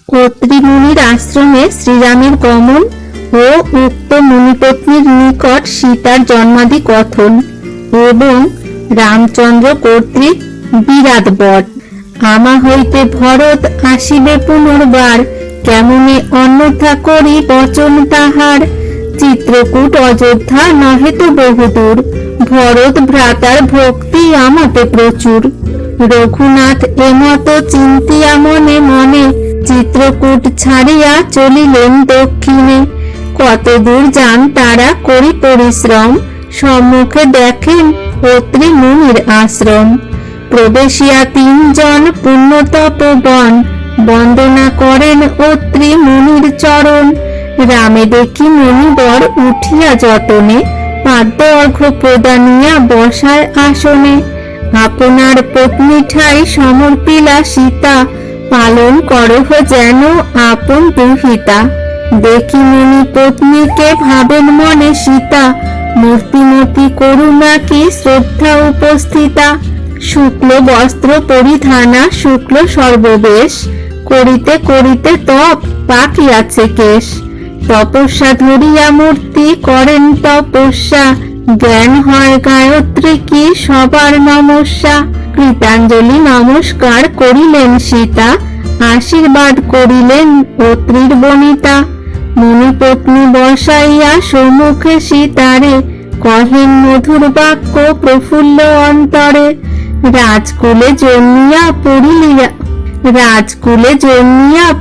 অত্রি মুনির আশ্রমে শ্রীরামের গমন ও উক্ত মুনিপত্নীর নিকট সীতার জন্মাদি কথন এবং রামচন্দ্র কর্তৃক বিরাট বট। আমা হইতে ভরত আসিবে পুনর্বার, কেমনে অন্যথা করি বচন তাহার। চিত্রকূট অযোধ্যা নহে তো বহুদূর, ভরত ভ্রাতার ভক্তি আমাতে প্রচুর। রঘুনাথ এমত চিন্তিয়া মনে মনে, চিত্রকূট ছাড়িয়া চলিলেন দক্ষিণে। কত দূর যান তারা করি পরিশ্রম, সম্মুখে দেখেন অত্রি মুনির আশ্রম। প্রবেশিয়া তিনজন পুণ্য তপবন, বন্দনা করেন অত্রি মুনির চরণ। রামে দেখি মুনিবর উঠিয়া যতনে, পাদ্য অর্ঘ্য প্রদানিয়া বসায় আসনে। আপনার পত্নী ঠাই সমর্পিলা সীতা, পালন করহ যেন আপন দুহিতা। দেখি মুনি পত্নীকে ভাবেন মনে সীতা, মূর্তিমতী করুণা কি শ্রদ্ধা উপস্থিতা। শুক্ল বস্ত্র পরিধানা শুক্ল সর্ববেশ, করিতে করিতে তপ পাকিয়াছে কেশ। তপস্যা ধরিয়া মূর্তি করেন তপস্যা, জ্ঞান হয় গায়ত্রী কি সবার নমস্যা। কৃতাঞ্জলি নমস্কার করিলেন সীতা, আশীর্বাদ করিলেন অত্রির বনিতা। মুনি পত্নী বসাইয়া সম্মুখে সীতারে, কহেন মধুর বাক্য প্রফুল্ল অন্তরে। রাজকুলে জন্মিয়া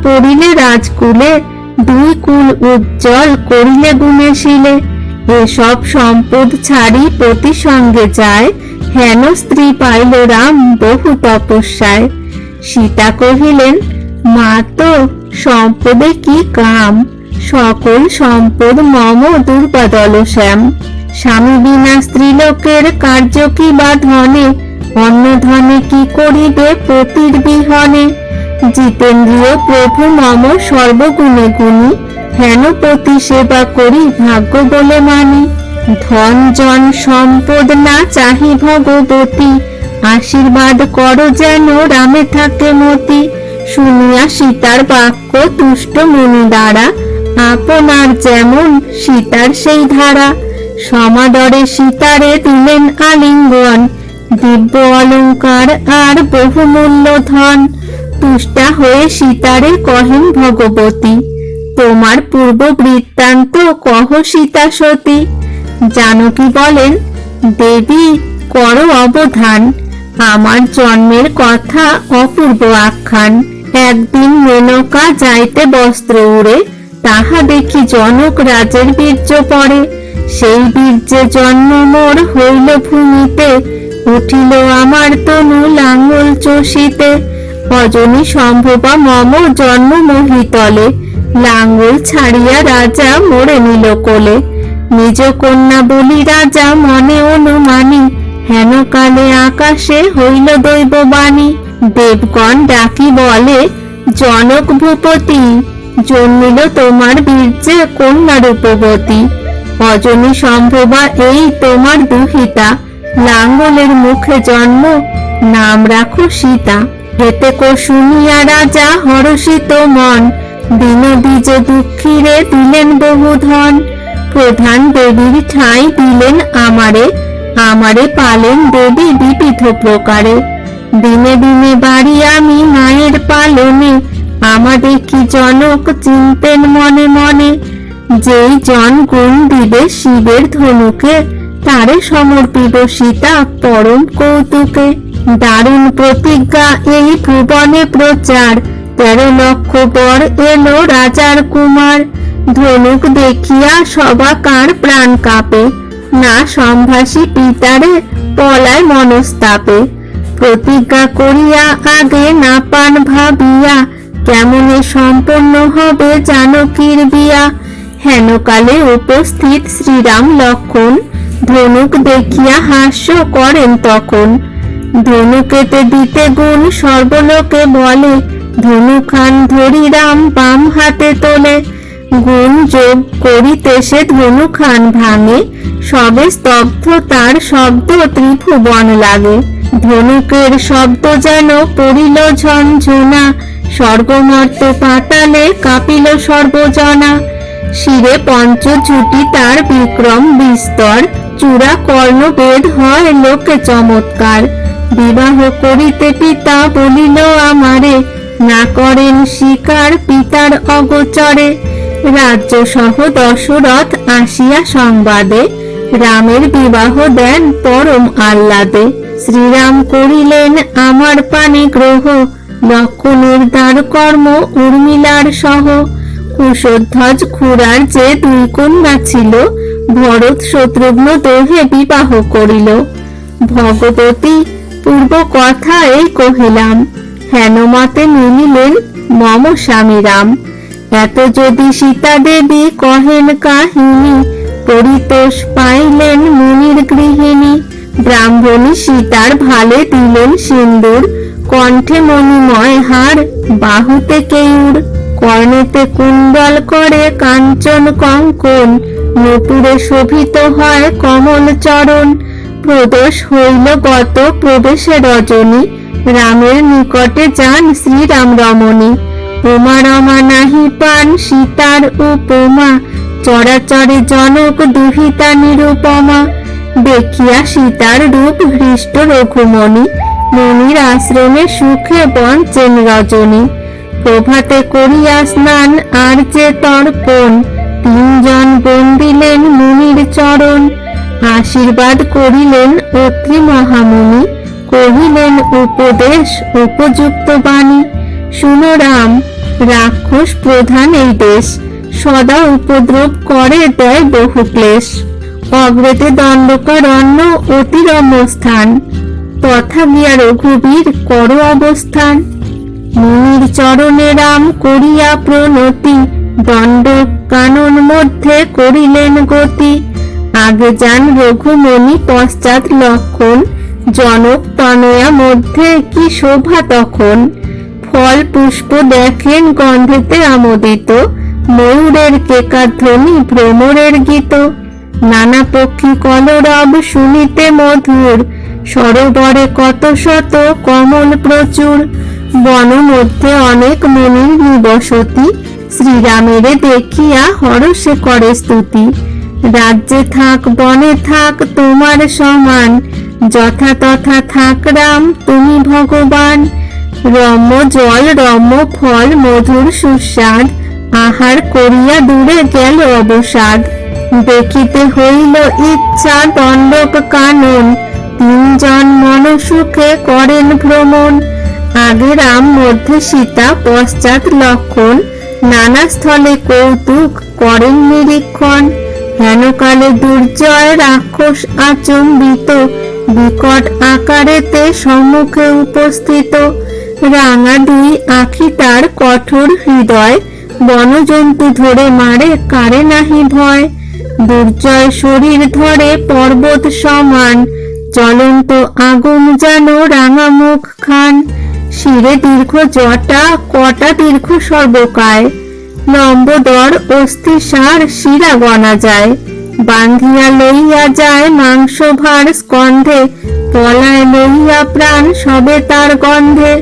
পড়িলে রাজকুলে, দুই কুল উজ্জ্বল করিলে গুণেশীলে। এসব সম্পদ ছাড়ি প্রতি সঙ্গে যায়, হেন স্ত্রী পাইল রাম বহু তপস্যায়। সীতা কহিলেন, মা তো সম্পদে কি কাম, সকল সম্পদ মম দুর্বাদল শ্যাম। স্বামী বিনা স্ত্রীলোকের কার্য কি বা ধনে, অন্য ধনে কি করিবে পতির বিহনে। জিতেন্দ্রিয় প্রভু মম সর্বগুণে গুণী, হেন পতি সেবা করি ভাগ্য বলে মানি। ধন জন সম্পদ না চাহি ভগবতী, আশীর্বাদ করো যেন রামে থাকে মতি। শুনিয়া সীতার বাক্য তুষ্ট মুনি দ্বারা, আপনার যেমন সীতার সেই ধারা। সমাদরে সীতারে দিলেন আলিঙ্গন, দিব্য অলঙ্কার আর বহুমূল্য ধন। তুষ্টা হয়ে সীতারে কহেন ভগবতী, তোমার পূর্ব বৃত্তান্ত কহ সীতা সতী। জানকী বলেন, দেবী করো অবধান, আমার জন্মের কথা অপূর্ব আখ্যান। একদিন মেনকা যাইতে বস্ত্র উড়ে, তাহা দেখি জনক রাজের বীর্য পড়ে। সেই বীর্যে জন্ম মোর হইল ভূমিতে, উঠিল আমার তনু লাঙ্গল চষিতে। অজনী সম্ভবা মম জন্ম মহিতলে, লাঙ্গল ছাড়িয়া রাজা মোরে নিল কোলে। নিজ কন্যা বলি রাজা মনে অনুমানী, হেন কালে আকাশে হইল দৈববাণী। দেবগণ ডাকি বলে, জনক ভূপতি, জন্মিল তোমার বীর্যে কন্যা রূপবতী। অজনী সম্ভবা এই তোমার দুহিতা, লাঙ্গলের মুখে জন্ম নাম রাখো সীতা। হেতে কো শুনিয়া রাজা হরষিত মন, দিন বীজে দুঃখীরে দিলেন বহু ধন। প্রধান দেবীর ঠাঁই দিলেন আমারে, আমারে পালেন দেবী বিবিধ প্রকারে। দিনে দিনে বাড়ি আমি মায়ের পালনে, আমা দেখি জনক চিনতেন মনে মনে। যেই জন গুণ দিবে শিবের ধনুকে, তারে সমর্পিত সীতা পরম কৌতুকে। দারুণ প্রতিজ্ঞা এই ভুবনে প্রচার, 13 লক্ষ বর এলো রাজার কুমার। ধনুক দেখিয়া সবাকার প্রাণ কাঁপে, না সম্ভাসী পিতারে পলায় মনস্তাপে। প্রতিজ্ঞা করিয়া আগে না পান ভাবিয়া, কেমনে সম্পন্ন হবে জানকীর বিয়া। হেন কালে উপস্থিত শ্রীরাম লক্ষণ, ধনুক দেখিয়া হাস্য করেন তখন। ধনুকেতে দিতে গুণ সর্বলোকে বলে, ধনুখান ধরি রাম বাম হাতে তোলে। গুণ যোগ করিতে সে ধনুখান ভাঙে, সবে স্তব্ধ তার শব্দ ত্রিভুবন লাগে। ধনুকের শব্দ যেন পড়িল ঝনঝনা, স্বর্গমর্ত পাতালে কাঁপিল সর্বজনা। শিরে পঞ্চঝুটি তার বিক্রম বিস্তর, চূড়া কর্ণবেদ হয় লোকে চমৎকার। বিবাহ করিতে পিতা বলিল আমারে, না করেন স্বীকার পিতার অগোচরে। রাজ্য সহ দশরথ আসিয়া সংবাদে, রামের বিবাহ দেন পরম আহ্লাদে। শ্রীরাম করিলেন আমার পানে গ্রহ, লক্ষণের দ্বার কর্ম উর্মিলার সহ। কুশধ্বজ খুড়ার যে দুই কন্যা ছিল, ভরত শত্রুঘ্ন দোহে বিবাহ করিল। ভগবতী পূর্ব কথা এই কহিলাম, হেন মতে মিলিলেন মম স্বামী রাম। এত যদি সীতা দেবী কহেন কাহিনী, পরিতোষ পাইলেন মুনির গৃহিণী। ব্রাহ্মণী সীতার ভালে দিলেন সিন্দুর, কণ্ঠে মণিময় হার, বাহুতে কেয়ুর। কর্ণেতে কুণ্ডল করে কাঞ্চন কঙ্কন, নূপুরে শোভিত হয় কমল চরণ। প্রদোষ হইল গত প্রবেশে রজনী, রামের নিকটে যান শ্রীরাম রমণী। উমা রমা নাহি পান সীতার উপমা, চরাচরে জনক দুহিতা নিরুপমা। দেখিয়া সীতার রূপ হৃষ্ট রঘুমণি, মুনির আশ্রমে সুখে বঞ্চেন রজনী। প্রভাতে করিয়া স্নান আর যে তর্পণ, তিনজন বন্দিলেন মুনির চরণ। আশীর্বাদ করিলেন অত্রি মহামুনি, কহিলেন উপদেশ উপযুক্ত বাণী। শুনো রাম, রাক্ষস প্রধান এই দেশ, সদা উপদ্রব করে দেয় বহু ক্লেশ। অগ্রেতে দণ্ডকারণ্য অতি রম্য স্থান, তথা গিয়া রঘুবীর কর অবস্থান। মুনির চরণে রাম করিয়া প্রণতি, দণ্ড কানন মধ্যে করিলেন গতি। আগে যান রঘুমণি পশ্চাৎ লক্ষণ, জনক তনয়া মধ্যে কি শোভা তখন। ফল পুষ্প দেখেন গন্ধেতে আমোদিত, ময়ূরের কেকাধ্বনি ভ্রমরের গীত। নানা পক্ষী কলরব শুনিতে মধুর, সরোবরে কত শত কমল প্রচুর। বন মধ্যে অনেক মুনির নিবসতি, শ্রীরামেরে দেখিয়া হরষে করে স্তুতি। রাজ্যে থাক বনে থাক তোমার সমান, যথা তথা থাক রাম তুমি ভগবান। রম্য জল রম্য ফল মধুর সুস্বাদ, আহার করিয়া দূরে গেল অবসাদ। দেখিতে হইল ইচ্ছা দণ্ডক কানন, তিনজন মনসুখে করেন ভ্রমণ। আগে রাম মধ্যে সীতা পশ্চাৎ লক্ষণ, নানা স্থলে কৌতুক করেন নিরীক্ষণ। হেনকালে দুর্জয় রাক্ষস আচম্বিত, বিকট আকারেতে সম্মুখে উপস্থিত। রাঙা দুই আখি তার কঠোর হৃদয়, বনজন্তু ধরে মারে কারে নাহি ভয়। দুর্জয় শরীর ধরে পর্বত সমান, জ্বলন্ত আগুন যেন রাঙা মুখ খান। শিরে দীর্ঘ জটা কটা দীর্ঘ সর্বকায়, লম্বদর অস্থিসার শিরা গণা যায়। বান্ধিয়া লইয়া যায় মাংস ভার স্কন্ধে, পলায় লইয়া প্রাণ সবে তার গন্ধে।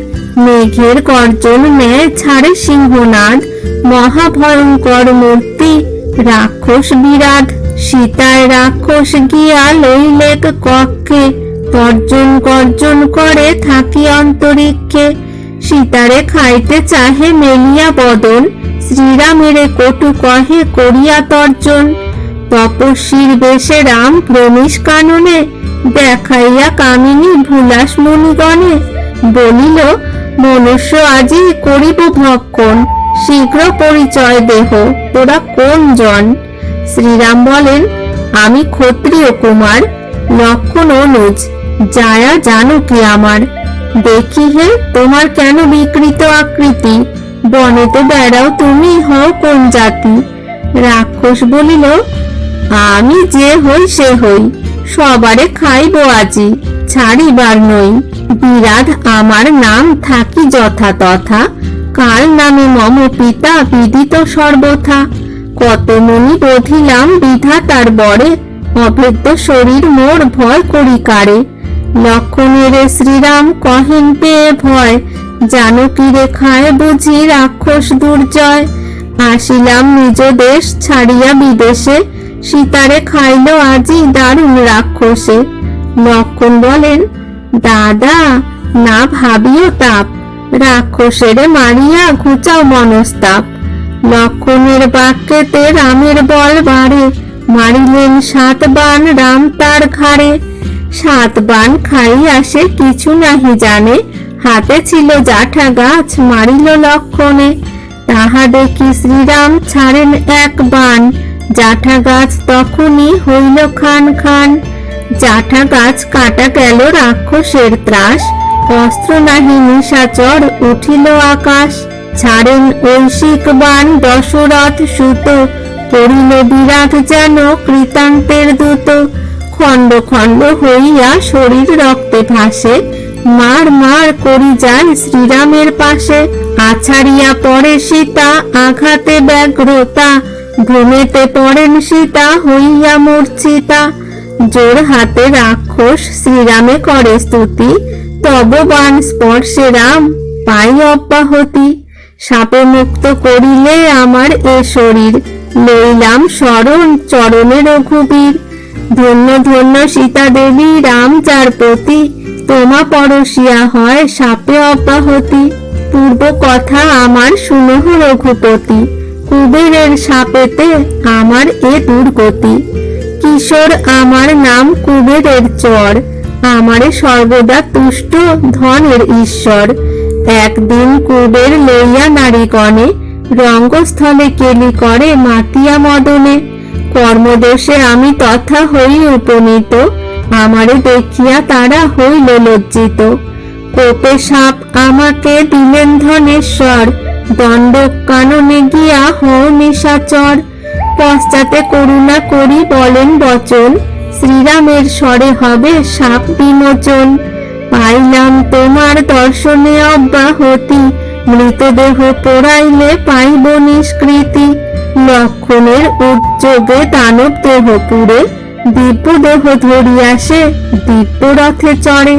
মেঘের গর্জন ন্যায় ছাড়ে সিংহনাদ, মহাভয়ঙ্কর মূর্তি রাক্ষস বিরাট। সীতায় রাক্ষস গিয়া লইলেক কক্ষে, তর্জন গর্জন করে থাকি অন্তরিক্ষে। সীতারে খাইতে চাহে মেলিয়া বদন, শ্রীরামেরে কটু কহে করিয়া তর্জন। তপস্বীর বেশে রাম প্রমিষ কাননে, দেখাইয়া কামিনী ভুলাস মুনিগণে। বলিল মনুষ্য আজি করিব ভক্ষণ, শীঘ্র পরিচয় দেহ তোরা কোন জন। শ্রীরাম বলেন আমি ক্ষত্রিয় কুমার, লক্ষণ অনুজ, যায়া জানো কি আমার। দেখি হে তোমার কেন বিকৃত আকৃতি, বনেতে বেড়াও তুমি হও কোন জাতি। রাক্ষস বলিল আমি যে হই সে হই, সবারে খাইব আজি, ছাড়িবার নই। বিরাট আমার নাম থাকি যথা তথা, কাল নামে মম পিতা বিদিত সর্বথা। কত মুনি বধিলাম বিধাতার বরে, অভেদ্য শরীর মোর ভয় করি কারে। লক্ষণের শ্রীরাম কহেন পেয়ে ভয়, জানকী রেখায় বুঝি রাক্ষস দুর্জয়। আসিলাম নিজ দেশ ছাড়িয়া বিদেশে, সীতারে খাইল আজি দারুণ রাক্ষসে। লক্ষণ বলেন, দাদা না ভাবিও তাপ, রাক্ষসেরে মারিয়া ঘুচাও মনস্তাপ। লক্ষণের বাক্যেতে রামের বল বাড়ে, মারিলেন 7 বাণ রাম তার ঘাড়ে। 7 বাণ খাইয়া সে কিছু নাহি জানে, হাতে ছিল জাঠা গাছ মারিল লক্ষণে। তাহা দেখি শ্রীরাম ছাড়েন 1 বাণ, জাঠা গাছ তখনই হইল খান খান। জাঠা গাছ কাটা গেল রাক্ষসের ত্রাস, অস্ত্র নাহি নিশাচর উঠিল আকাশ। ছাড়েন ঐশিক বাণ দশরথ সুত, পড়িল বিরাট যেন কৃতান্তের দূত। খণ্ড খণ্ড হইয়া শরীর রক্তে ভাসে, মার মার করি যায় শ্রীরামের পাশে। আছাড়িয়া পড়ে সীতা আঘাতে ব্যগ্রতা, ভূমিতে পড়েন সীতা হইয়া মূর্ছিতা। জোর হাতে রাক্ষস শ্রীরামে করে স্তুতি, তব বাণ স্পর্শে রাম পাই অব্যাহতি। সাপে মুক্ত করিলে আমার এ শরীর, লইলাম শরণ চরণে রঘুবীর। ধন্য ধন্য সীতা দেবী রাম যার প্রতি, তোমা পরশিয়া হয় সাপে অব্যাহতি। পূর্ব কথা আমার শুনহ রঘুপতি, কুবেরের সাপেতে আমার এ দুর্গতি। কিশোর আমার নাম কুবেরের চর, আমারে সর্বদা তুষ্ট ধনের ঈশ্বর। একদিন কুবের লইয়া নারীগণে, রঙ্গস্থলে কেলি করে মাতিয়া মদনে। কর্মদোষে আমি তথা হই উপনীত, আমারে দেখিয়া তারা হইল লজ্জিত। কোপে সাপ আমাকে দিলেন ধনেশ্বর, দণ্ড কাননে গিয়া হও নিশাচর। পশ্চাতে করুণা করি বলেন বচন, শ্রীরামের স্বরে হবে সাপ বিমোচন। পাইলাম তোমার দর্শনে অব্যাহতি, মৃতদেহ পোড়াইলে পাইব নিষ্কৃতি। লক্ষণের উদ্যোগে দানব দেহ পুড়ে, দিব্য দেহ ধরিয়া সে দিব্য রথে চড়ে।